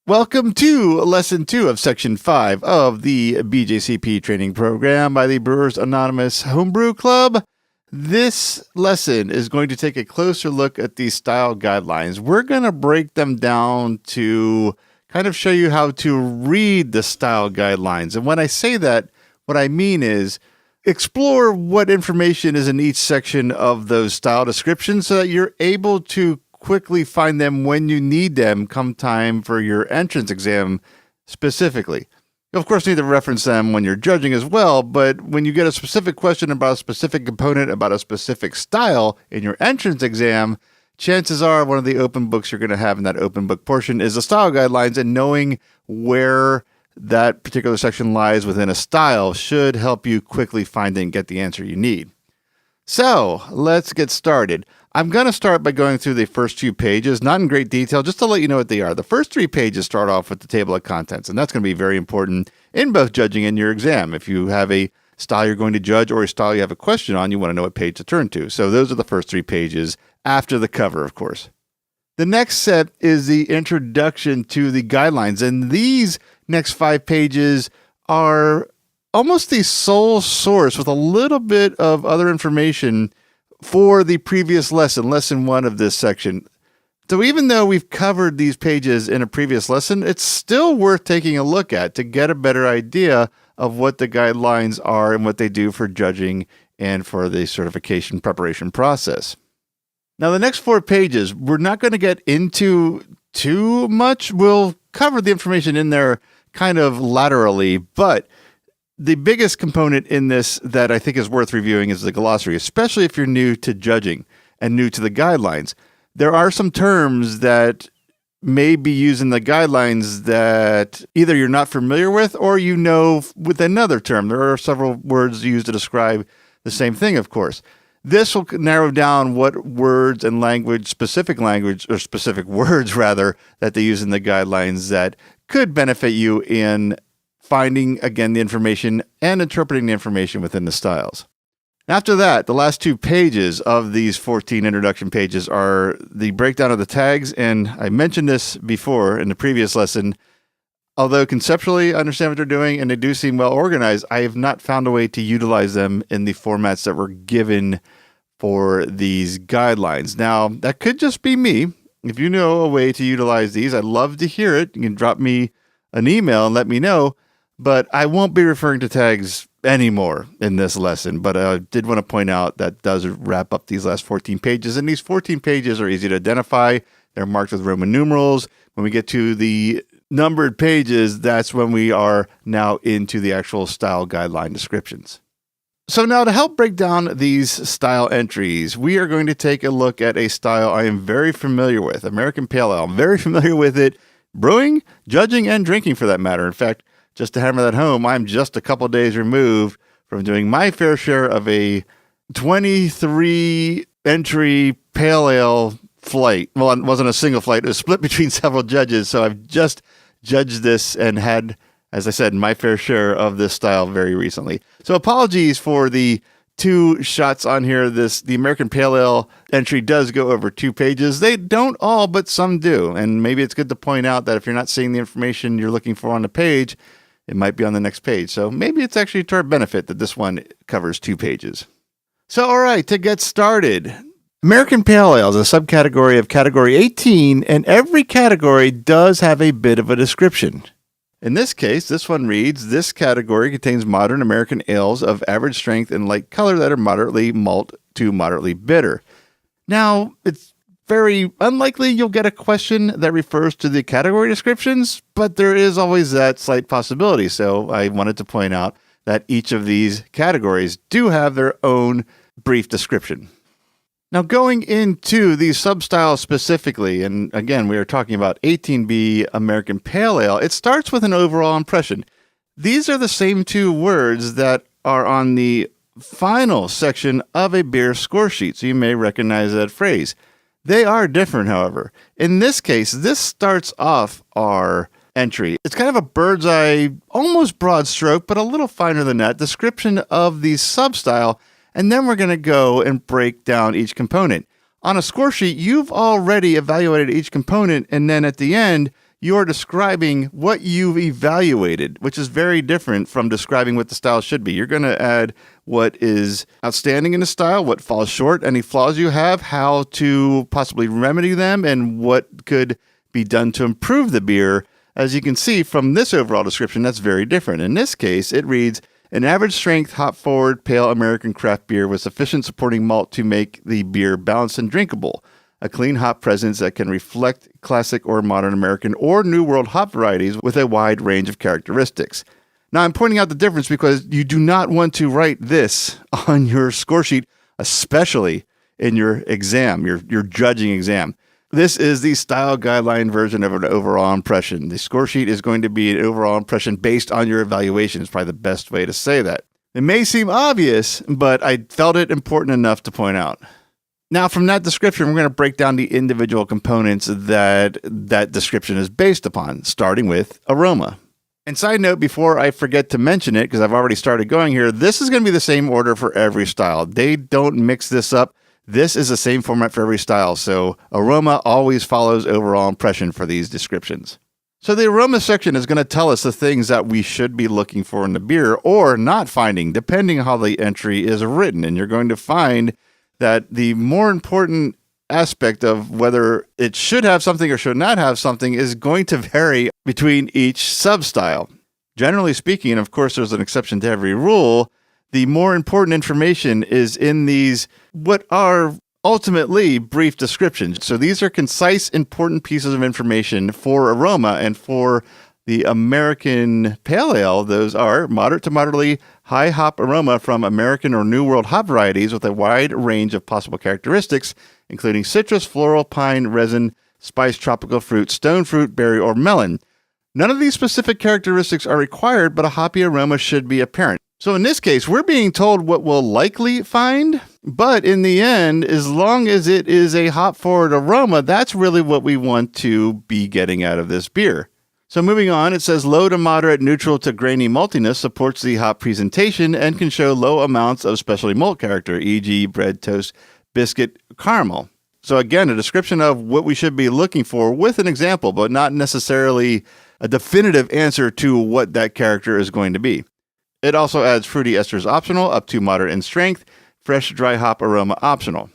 Welcome to Lesson 2 of Section 5 of the BJCP Training Program by the Brewers Anonymous Homebrew Club. This lesson is going to take a closer look at these style guidelines. We're going to break them down to kind of show you how to read the style guidelines. And when I say that, what I mean is explore what information is in each section of those style descriptions so that you're able to quickly find them when you need them come time for your entrance exam specifically. You, of course, need to reference them when you're judging as well, but when you get a specific question about a specific component, about a specific style in your entrance exam, chances are one of the open books you're going to have in that open book portion is the style guidelines, and knowing where that particular section lies within a style should help you quickly find it and get the answer you need. So let's get started. I'm going to start by going through the first few pages, not in great detail, just to let you know what they are. The first 3 pages start off with the table of contents, and that's going to be very important in both judging and your exam. If you have a style you're going to judge or a style you have a question on, you want to know what page to turn to. So those are the first 3 pages after the cover, of course. The next set is the introduction to the guidelines, and these next 5 pages are almost the sole source with a little bit of other information for the previous lesson, lesson 1 of this section. So even though we've covered these pages in a previous lesson, it's still worth taking a look at to get a better idea of what the guidelines are and what they do for judging and for the certification preparation process. Now, the next 4 pages, we're not going to get into too much. We'll cover the information in there kind of laterally, but the biggest component in this that I think is worth reviewing is the glossary, especially if you're new to judging and new to the guidelines. There are some terms that may be used in the guidelines that either you're not familiar with or you know with another term. There are several words used to describe the same thing, of course. This will narrow down what words and specific language, or specific words rather, that they use in the guidelines that could benefit you in finding, again, the information and interpreting the information within the styles. After that, the last 2 pages of these 14 introduction pages are the breakdown of the tags, and I mentioned this before in the previous lesson. Although conceptually I understand what they're doing and they do seem well organized, I have not found a way to utilize them in the formats that were given for these guidelines. Now, that could just be me. If you know a way to utilize these, I'd love to hear it. You can drop me an email and let me know. But I won't be referring to tags anymore in this lesson. But I did want to point out that does wrap up these last 14 pages. And these 14 pages are easy to identify. They're marked with Roman numerals. When we get to the numbered pages, that's when we are now into the actual style guideline descriptions. So now to help break down these style entries, we are going to take a look at a style I am very familiar with, American Pale Ale. I'm very familiar with it, brewing, judging, and drinking for that matter. In fact, just to hammer that home, I'm just a couple days removed from doing my fair share of a 23 entry pale ale flight. Well, it wasn't a single flight. It was split between several judges. So I've just judged this and had, as I said, my fair share of this style very recently. So apologies for the 2 shots on here. The American Pale Ale entry does go over 2 pages. They don't all, but some do. And maybe it's good to point out that if you're not seeing the information you're looking for on the page, it might be on the next page. So maybe it's actually to our benefit that this one covers 2 pages. So, all right, to get started, American Pale Ale is a subcategory of Category 18, and every category does have a bit of a description. In this case, this one reads, this category contains modern American ales of average strength and light color that are moderately malt to moderately bitter. Now, it's very unlikely you'll get a question that refers to the category descriptions, but there is always that slight possibility. So I wanted to point out that each of these categories do have their own brief description. Now, going into the substyles specifically, and again, we are talking about 18B American Pale Ale, it starts with an overall impression. These are the same 2 words that are on the final section of a beer score sheet, so you may recognize that phrase. They are different, however. In this case, this starts off our entry. It's kind of a bird's eye, almost broad stroke, but a little finer than that, description of the substyle, and then we're going to go and break down each component. On a score sheet, you've already evaluated each component, and then at the end, you are describing what you've evaluated, which is very different from describing what the style should be. You're going to add what is outstanding in the style, what falls short, any flaws you have, how to possibly remedy them, and what could be done to improve the beer. As you can see from this overall description, that's very different. In this case, it reads, an average strength, hop-forward, pale American craft beer with sufficient supporting malt to make the beer balanced and drinkable. A clean hop presence that can reflect classic or modern American or New World hop varieties with a wide range of characteristics. Now, I'm pointing out the difference because you do not want to write this on your score sheet, especially in your exam, your judging exam. This is the style guideline version of an overall impression. The score sheet is going to be an overall impression based on your evaluation. It's probably the best way to say that. It may seem obvious, but I felt it important enough to point out. Now, from that description, we're going to break down the individual components that description is based upon, starting with aroma. And side note, before I forget to mention it, because I've already started going here, this is going to be the same order for every style. They don't mix this up. This is the same format for every style, so aroma always follows overall impression for these descriptions. So the aroma section is going to tell us the things that we should be looking for in the beer or not finding, depending on how the entry is written. And you're going to find that the more important aspect of whether it should have something or should not have something is going to vary between each sub-style. Generally speaking, and of course there's an exception to every rule, the more important information is in these, what are ultimately brief descriptions. So these are concise, important pieces of information for aroma, and for the American Pale Ale, those are moderate to moderately high hop aroma from American or New World hop varieties with a wide range of possible characteristics, including citrus, floral, pine, resin, spice, tropical fruit, stone fruit, berry, or melon. None of these specific characteristics are required, but a hoppy aroma should be apparent. So in this case, we're being told what we'll likely find, but in the end, as long as it is a hop-forward aroma, that's really what we want to be getting out of this beer. So moving on, it says low to moderate, neutral to grainy maltiness supports the hop presentation and can show low amounts of specialty malt character, e.g. bread, toast, biscuit, caramel. So again, a description of what we should be looking for with an example, but not necessarily a definitive answer to what that character is going to be. It also adds fruity esters optional, up to moderate in strength, fresh dry hop aroma optional.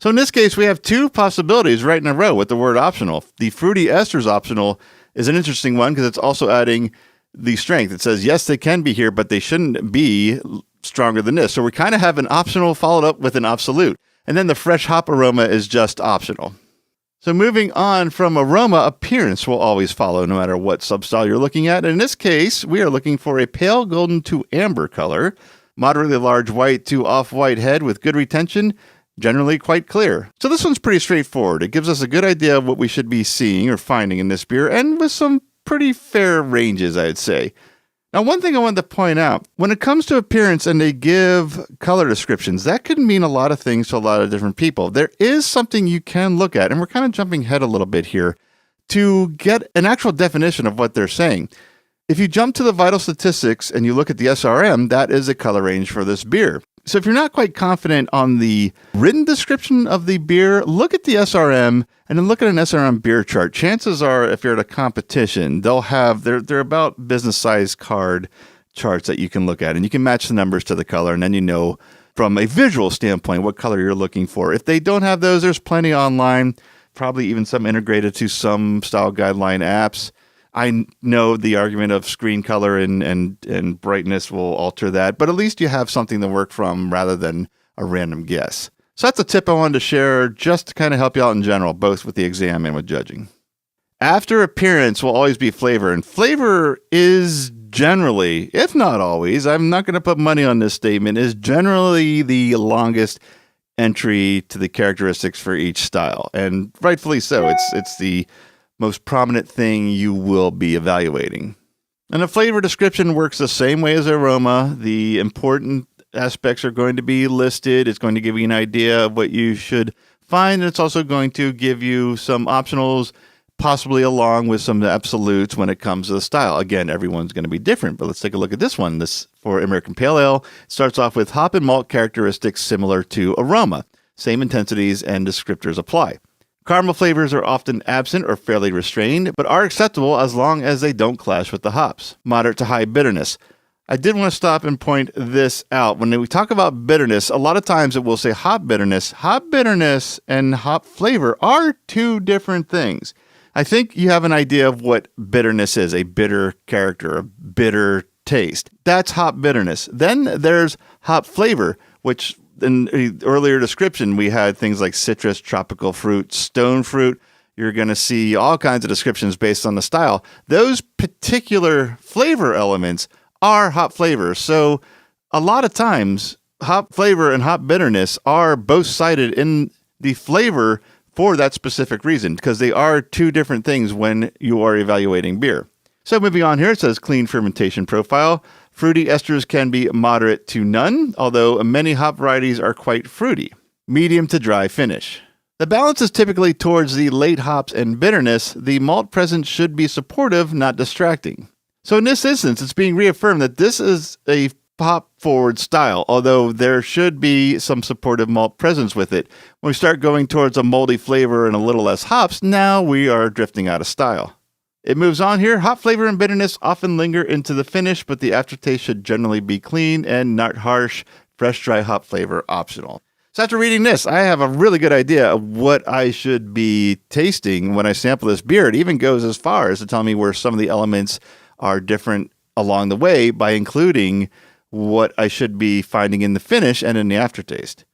So in this case, we have two possibilities right in a row with the word optional. The fruity esters optional is an interesting one because it's also adding the strength. It says, yes, they can be here, but they shouldn't be stronger than this. So we kind of have an optional followed up with an absolute. And then the fresh hop aroma is just optional. So moving on from aroma, appearance will always follow no matter what substyle you're looking at. In this case, we are looking for a pale golden to amber color, moderately large white to off-white head with good retention, generally quite clear. So this one's pretty straightforward. It gives us a good idea of what we should be seeing or finding in this beer, and with some pretty fair ranges, I'd say. Now, one thing I wanted to point out, when it comes to appearance and they give color descriptions, that could mean a lot of things to a lot of different people. There is something you can look at, and we're kind of jumping ahead a little bit here, to get an actual definition of what they're saying. If you jump to the vital statistics and you look at the SRM, that is a color range for this beer. So if you're not quite confident on the written description of the beer, look at the SRM and then look at an SRM beer chart. Chances are, if you're at a competition, they'll have, they're about business size card charts that you can look at, and you can match the numbers to the color, and then you know from a visual standpoint what color you're looking for. If they don't have those, there's plenty online, probably even some integrated to some style guideline apps. I know the argument of screen color and brightness will alter that, but at least you have something to work from rather than a random guess. So that's a tip I wanted to share just to kind of help you out in general, both with the exam and with judging. After appearance will always be flavor, and flavor is generally, if not always, I'm not going to put money on this statement, is generally the longest entry to the characteristics for each style, and rightfully so. It's the most prominent thing you will be evaluating. And the flavor description works the same way as aroma. The important aspects are going to be listed. It's going to give you an idea of what you should find. And it's also going to give you some optionals, possibly along with some absolutes when it comes to the style. Again, everyone's going to be different, but let's take a look at this one. This for American Pale Ale starts off with hop and malt characteristics similar to aroma. Same intensities and descriptors apply. Caramel flavors are often absent or fairly restrained, but are acceptable as long as they don't clash with the hops. Moderate to high bitterness. I did want to stop and point this out. When we talk about bitterness, a lot of times it will say hop bitterness. Hop bitterness and hop flavor are two different things. I think you have an idea of what bitterness is, a bitter character, a bitter taste. That's hop bitterness. Then there's hop flavor, which in the earlier description, we had things like citrus, tropical fruit, stone fruit. You're going to see all kinds of descriptions based on the style. Those particular flavor elements are hop flavors. So a lot of times, hop flavor and hop bitterness are both cited in the flavor for that specific reason, because they are two different things when you are evaluating beer. So moving on here, it says clean fermentation profile. Fruity esters can be moderate to none, although many hop varieties are quite fruity. Medium to dry finish. The balance is typically towards the late hops and bitterness. The malt present should be supportive, not distracting. So in this instance, it's being reaffirmed that this is a hop-forward style, although there should be some supportive malt presence with it. When we start going towards a malty flavor and a little less hops, now we are drifting out of style. It moves on here. Hop flavor and bitterness often linger into the finish, but the aftertaste should generally be clean and not harsh. Fresh, dry hop flavor optional. So after reading this, I have a really good idea of what I should be tasting when I sample this beer. It even goes as far as to tell me where some of the elements are different along the way by including what I should be finding in the finish and in the aftertaste.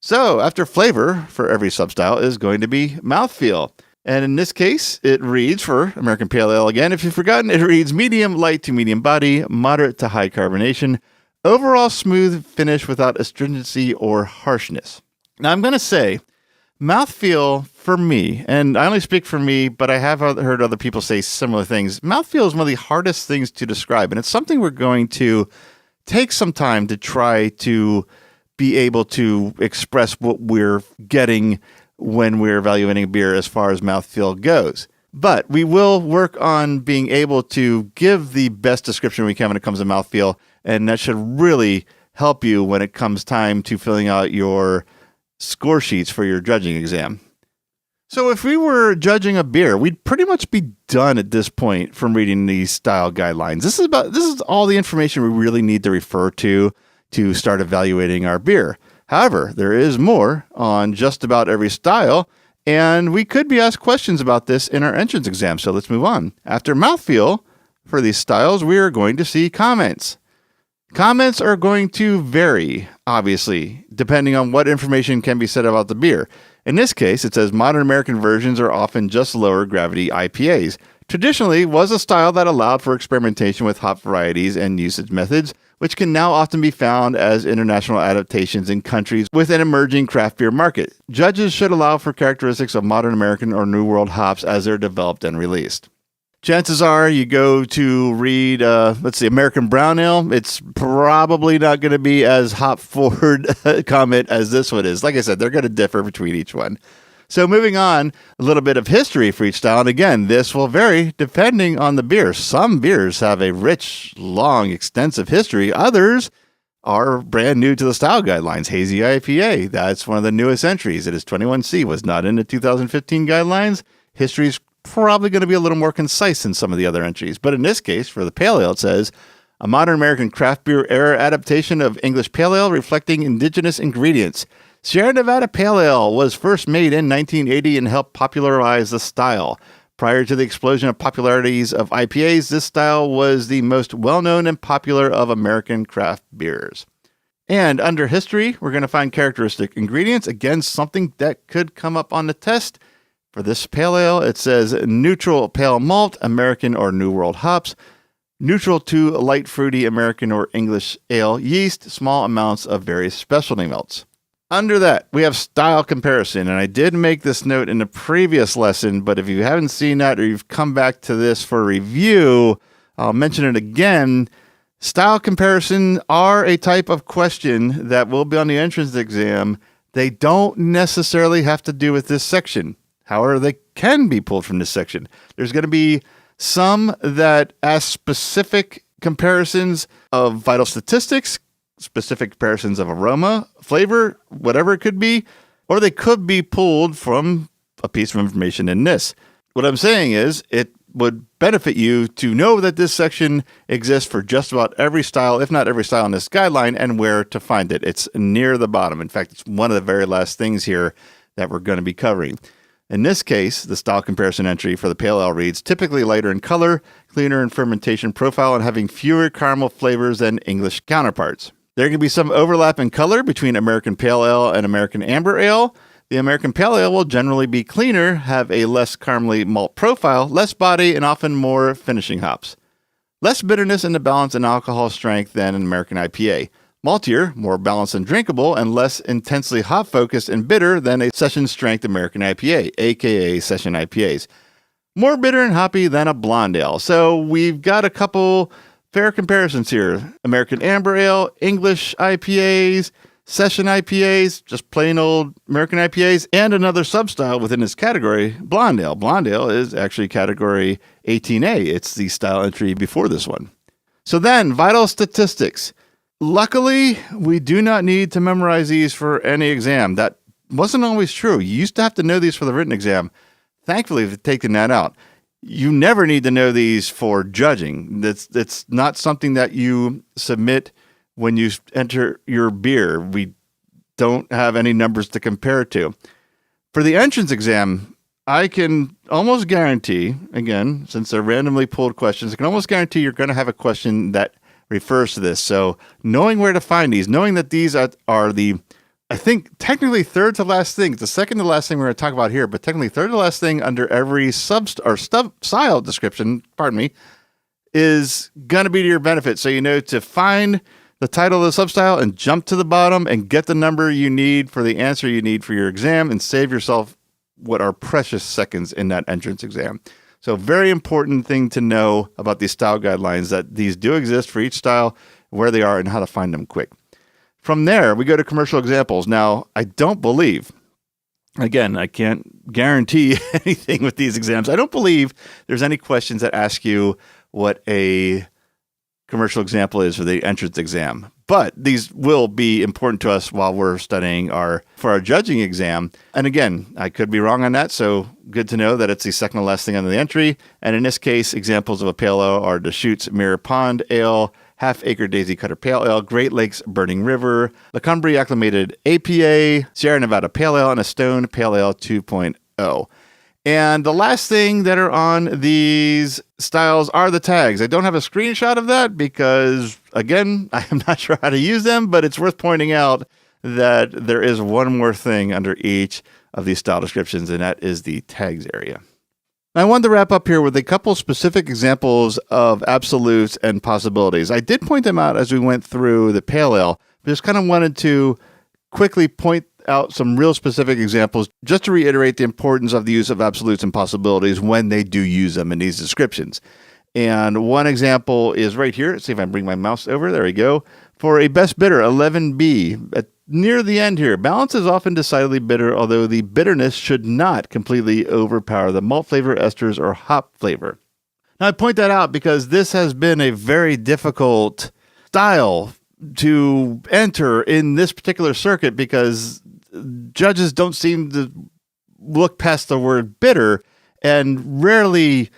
So after flavor for every substyle is going to be mouthfeel. And in this case, it reads for American Pale Ale again. If you've forgotten, it reads medium light to medium body, moderate to high carbonation, overall smooth finish without astringency or harshness. Now I'm going to say mouthfeel for me, and I only speak for me, but I have heard other people say similar things. Mouthfeel is one of the hardest things to describe, and it's something we're going to take some time to try to be able to express what we're getting when we're evaluating a beer as far as mouthfeel goes. But we will work on being able to give the best description we can when it comes to mouthfeel, and that should really help you when it comes time to filling out your score sheets for your judging exam. So if we were judging a beer, we'd pretty much be done at this point from reading these style guidelines. This is all the information we really need to refer to start evaluating our beer. However, there is more on just about every style, and we could be asked questions about this in our entrance exam. So let's move on. After mouthfeel for these styles, we are going to see comments. Comments are going to vary, obviously, depending on what information can be said about the beer. In this case, it says modern American versions are often just lower gravity IPAs. Traditionally was a style that allowed for experimentation with hop varieties and usage methods, which can now often be found as international adaptations in countries with an emerging craft beer market. Judges should allow for characteristics of modern American or New World hops as they're developed and released. Chances are you go to read, American Brown Ale. It's probably not going to be as hop-forward comment as this one is. Like I said, they're going to differ between each one. So moving on, a little bit of history for each style. And again, this will vary depending on the beer. Some beers have a rich, long, extensive history. Others are brand new to the style guidelines. Hazy IPA, that's one of the newest entries. It is 21C, was not in the 2015 guidelines. History is probably going to be a little more concise than some of the other entries. But in this case, for the Pale Ale, it says, a modern American craft beer era adaptation of English Pale Ale reflecting indigenous ingredients. Sierra Nevada Pale Ale was first made in 1980 and helped popularize the style. Prior to the explosion of popularities of IPAs, this style was the most well-known and popular of American craft beers. And under history, we're going to find characteristic ingredients. Again, something that could come up on the test. For this pale ale, it says neutral pale malt, American or New World hops, neutral to light fruity American or English ale yeast, small amounts of various specialty malts. Under that, we have style comparison, and I did make this note in the previous lesson, but if you haven't seen that or you've come back to this for review, I'll mention it again. Style comparison are a type of question that will be on the entrance exam. They don't necessarily have to do with this section. However, they can be pulled from this section. There's going to be some that ask specific comparisons of vital statistics, specific comparisons of aroma, flavor, whatever it could be, or they could be pulled from a piece of information in this. What I'm saying is it would benefit you to know that this section exists for just about every style, if not every style in this guideline, and where to find it. It's near the bottom. In fact, it's one of the very last things here that we're going to be covering. In this case, the style comparison entry for the Pale Ale reads, typically lighter in color, cleaner in fermentation profile, and having fewer caramel flavors than English counterparts. There can be some overlap in color between American Pale Ale and American Amber Ale. The American Pale Ale will generally be cleaner, have a less caramely malt profile, less body, and often more finishing hops. Less bitterness in the balance and alcohol strength than an American IPA. Maltier, more balanced and drinkable, and less intensely hop-focused and bitter than a session-strength American IPA, aka session IPAs. More bitter and hoppy than a blonde ale. So we've got a couple fair comparisons here. American Amber Ale, English IPAs, session IPAs, just plain old American IPAs, and another substyle within this category, blonde ale. Blonde ale is actually category 18A. It's the style entry before this one. So then, vital statistics. Luckily, we do not need to memorize these for any exam. That wasn't always true. You used to have to know these for the written exam. Thankfully, they've taken that out. You never need to know these for judging. That's not something that you submit when you enter your beer. We don't have any numbers to compare it to. For the entrance exam, I can almost guarantee, again, since they're randomly pulled questions, I can almost guarantee you're going to have a question that refers to this. So knowing where to find these, knowing that these are the, I think, technically third to last thing. It's the second to last thing we're going to talk about here, but technically third to last thing under every style description, is going to be to your benefit. So you know to find the title of the substyle and jump to the bottom and get the number you need for the answer you need for your exam and save yourself what are precious seconds in that entrance exam. So very important thing to know about these style guidelines, that these do exist for each style, where they are, and how to find them quick. From there, we go to commercial examples. Now, I don't believe, again, I can't guarantee anything with these exams. I don't believe there's any questions that ask you what a commercial example is for the entrance exam. But these will be important to us while we're studying for our judging exam. And again, I could be wrong on that, so good to know that it's the second to last thing under the entry. And in this case, examples of a pale ale are Deschutes Mirror Pond Ale, Half Acre Daisy Cutter Pale Ale, Great Lakes Burning River, La Cumbria Acclimated APA, Sierra Nevada Pale Ale, and a Stone Pale Ale 2.0. And the last thing that are on these styles are the tags. I don't have a screenshot of that because, again, I am not sure how to use them, but it's worth pointing out that there is one more thing under each of these style descriptions, and that is the tags area. I wanted to wrap up here with a couple specific examples of absolutes and possibilities. I did point them out as we went through the pale ale, but just kind of wanted to quickly point out some real specific examples just to reiterate the importance of the use of absolutes and possibilities when they do use them in these descriptions. And one example is right here. Let's see if I can bring my mouse over. There we go. For a best bitter, 11B, near the end here, balance is often decidedly bitter, although the bitterness should not completely overpower the malt flavor, esters, or hop flavor. Now, I point that out because this has been a very difficult style to enter in this particular circuit because judges don't seem to look past the word bitter and rarely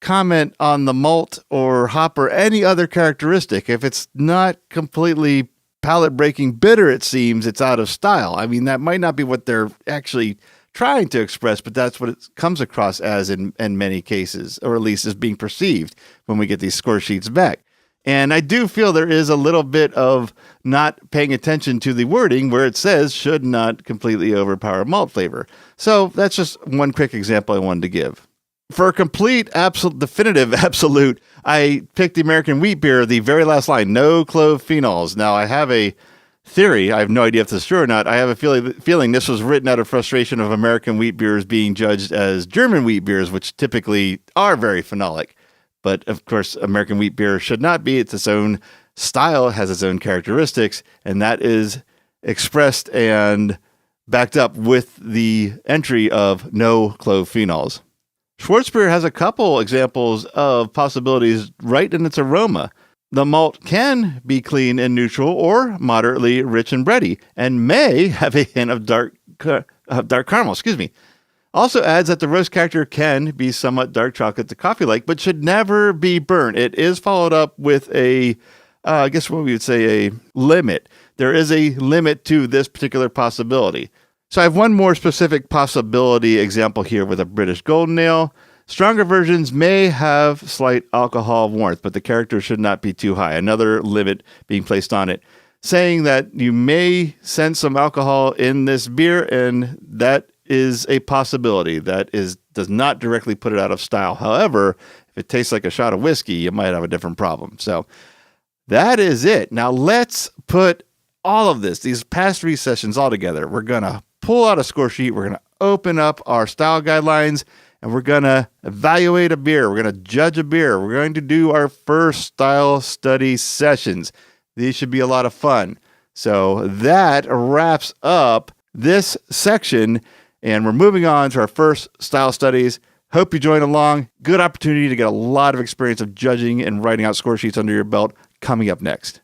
comment on the malt or hop or any other characteristic. If it's not completely palate-breaking bitter, it seems it's out of style. I mean, that might not be what they're actually trying to express, but that's what it comes across as in many cases, or at least is being perceived when we get these score sheets back. And I do feel there is a little bit of not paying attention to the wording where it says should not completely overpower malt flavor. So that's just one quick example I wanted to give. For a complete, definitive absolute, I picked the American wheat beer, the very last line, no clove phenols. Now, I have a theory. I have no idea if this is true or not. I have a feeling this was written out of frustration of American wheat beers being judged as German wheat beers, which typically are very phenolic. But of course, American wheat beer should not be. It's its own style, has its own characteristics, and that is expressed and backed up with the entry of no clove phenols. Schwarzbier has a couple examples of possibilities right in its aroma. The malt can be clean and neutral or moderately rich and bready, and may have a hint of dark caramel. Also adds that the roast character can be somewhat dark chocolate to coffee-like, but should never be burnt. It is followed up with I guess what we would say a limit. There is a limit to this particular possibility. So I have one more specific possibility example here with a British Golden Ale. Stronger versions may have slight alcohol warmth, but the character should not be too high. Another limit being placed on it, saying that you may sense some alcohol in this beer, and that is a possibility. That does not directly put it out of style. However, if it tastes like a shot of whiskey, you might have a different problem. So that is it. Now let's put all of these past 3 sessions all together. We're going to pull out a score sheet. We're going to open up our style guidelines, and we're going to evaluate a beer. We're going to judge a beer. We're going to do our first style study sessions. These should be a lot of fun. So that wraps up this section, and we're moving on to our first style studies. Hope you join along. Good opportunity to get a lot of experience of judging and writing out score sheets under your belt coming up next.